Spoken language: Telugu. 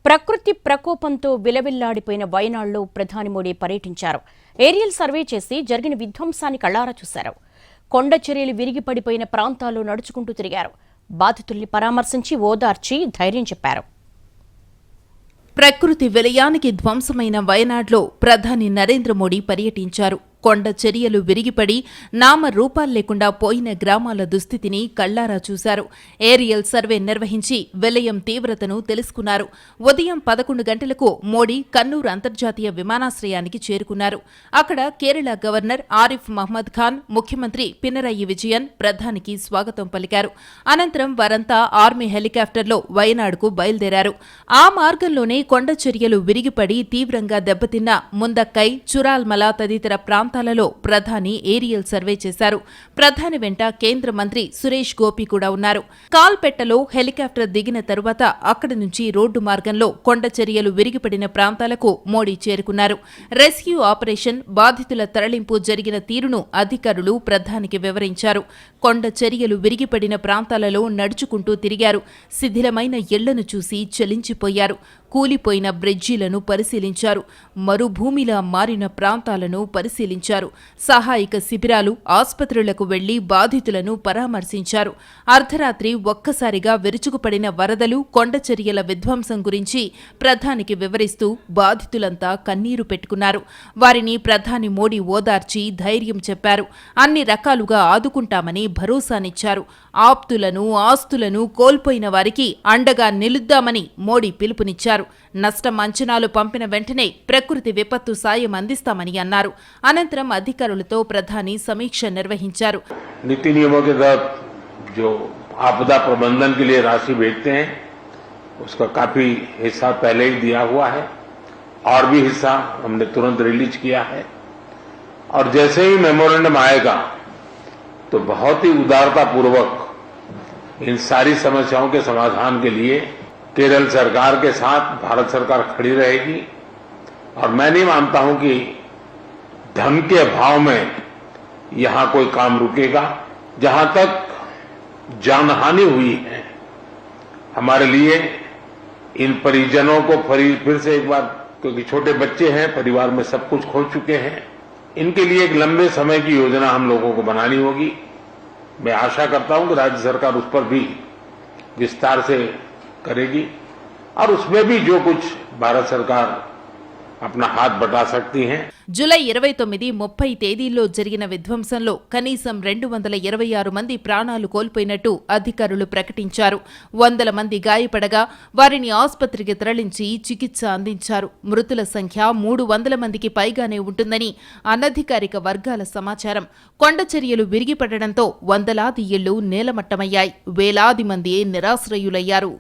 ప్రకృతి ప్రకోపంతో విలవిల్లాడిపోయిన వయనాడులో ప్రధాని మోడీ పర్యటించారు. ఏరియల్ సర్వే చేసి జరిగిన విధ్వంసాన్ని కళ్లారా చూశారు. కొండ చర్యలు విరిగి పడిపోయిన ప్రాంతాల్లో నడుచుకుంటూ తిరిగారు. బాధితుల్ని పరామర్శించి ఓదార్చి ధైర్యం చెప్పారు. ప్రకృతి విలయానికి ధ్వంసమైన వయనాడ్లో ప్రధాని నరేంద్ర మోడీ పర్యటించారు. కొండ చర్యలు విరిగిపడి నామరూపాలు లేకుండా పోయిన గ్రామాల దుస్థితిని కళ్లారా చూశారు. ఏరియల్ సర్వే నిర్వహించి విలయం తీవ్రతను తెలుసుకున్నారు. ఉదయం 11 గంటలకు మోడీ కన్నూర్ అంతర్జాతీయ విమానాశ్రయానికి చేరుకున్నారు. అక్కడ కేరళ గవర్నర్ ఆరిఫ్ మహ్మద్ ఖాన్, ముఖ్యమంత్రి పినరయి విజయన్ ప్రధానికి స్వాగతం పలికారు. అనంతరం వారంతా ఆర్మీ హెలికాప్టర్లో వయనాడుకు బయలుదేరారు. ఆ మార్గంలోనే కొండ చర్యలు విరిగిపడి తీవ్రంగా దెబ్బతిన్న ముందక్కై, చురాల్మల తదితర ప్రాంతాలలో ప్రధాని ఏరియల్ సర్వే చేశారు. ప్రధాని వెంట కేంద్ర మంత్రి సురేష్ గోపి కూడా ఉన్నారు. కాల్పెట్టలో హెలికాప్టర్ దిగిన తరువాత అక్కడి నుంచి రోడ్డు మార్గంలో కొండ చర్యలు విరిగిపడిన ప్రాంతాలకు మోడీ చేరుకున్నారు. రెస్క్యూ ఆపరేషన్, బాధితుల తరలింపు జరిగిన తీరును అధికారులు ప్రధానికి వివరించారు. కొండ చర్యలు విరిగిపడిన ప్రాంతాలలో నడుచుకుంటూ తిరిగారు. శిథిలమైన ఇళ్లను చూసి చలించిపోయారు. కూలిపోయిన బ్రిడ్జీలను పరిశీలించారు. మరుభూమిలా మారిన ప్రాంతాలను పరిశీలించారు. సహాయక శిబిరాలు, ఆస్పత్రులకు వెళ్లి బాధితులను పరామర్శించారు. అర్ధరాత్రి ఒక్కసారిగా విరుచుకుపడిన వరదలు, కొండచర్యల విధ్వంసం గురించి ప్రధానికి వివరిస్తూ బాధితులంతా కన్నీరు పెట్టుకున్నారు. వారిని ప్రధాని మోడీ ఓదార్చి ధైర్యం చెప్పారు. అన్ని రకాలుగా ఆదుకుంటామని భరోసానిచ్చారు. ఆప్తులను, ఆస్తులను కోల్పోయిన వారికి అండగా నిలుద్దామని మోడీ పిలుపునిచ్చారు. నష్టం అంచనాలు పంపిన వెంటనే ప్రకృతి విపత్తు సాయం అందిస్తామని అన్నారు. అనంతరం అధికారులతో ప్రధాని సమీక్ష నిర్వహించారు. नीति नियमों के तहत जो आपदा प्रबंधन के लिए राशि भेजते हैं उसका काफी हिस्सा पहले ही दिया हुआ है और भी हिस्सा हमने तुरंत रिलीज किया है और जैसे ही मेमोरेंडम आएगा तो बहुत ही उदारता पूर्वक इन सारी समस्याओं के समाधान के लिए केरल सरकार के साथ भारत सरकार खड़ी रहेगी और मैं नहीं मानता हूं कि धन के अभाव में यहां कोई काम रुकेगा। जहां तक जानहानि हुई है, हमारे लिए इन परिजनों को फिर से एक बार, क्योंकि छोटे बच्चे हैं, परिवार में सब कुछ खो चुके हैं, इनके लिए एक लंबे समय की योजना हम लोगों को बनानी होगी। मैं आशा करता हूं कि राज्य सरकार उस पर भी विस्तार से करेगी और उसमें भी जो कुछ भारत सरकार अपना हाथ बटा सकती हैं। జూలై 29-30 తేదీల్లో జరిగిన విధ్వంసంలో కనీసం 226 మంది ప్రాణాలు కోల్పోయినట్టు అధికారులు ప్రకటించారు. 100 మంది గాయపడగా వారిని ఆసుపత్రికి తరలించి చికిత్స అందించారు. మృతుల సంఖ్య 300 మందికి పైగానే ఉంటుందని అనధికారిక వర్గాల సమాచారం. కొండ చర్యలు విరిగిపడడంతో వందలాది ఇళ్లు నేలమట్టమయ్యాయి. వేలాది మంది నిరాశ్రయులయ్యారు.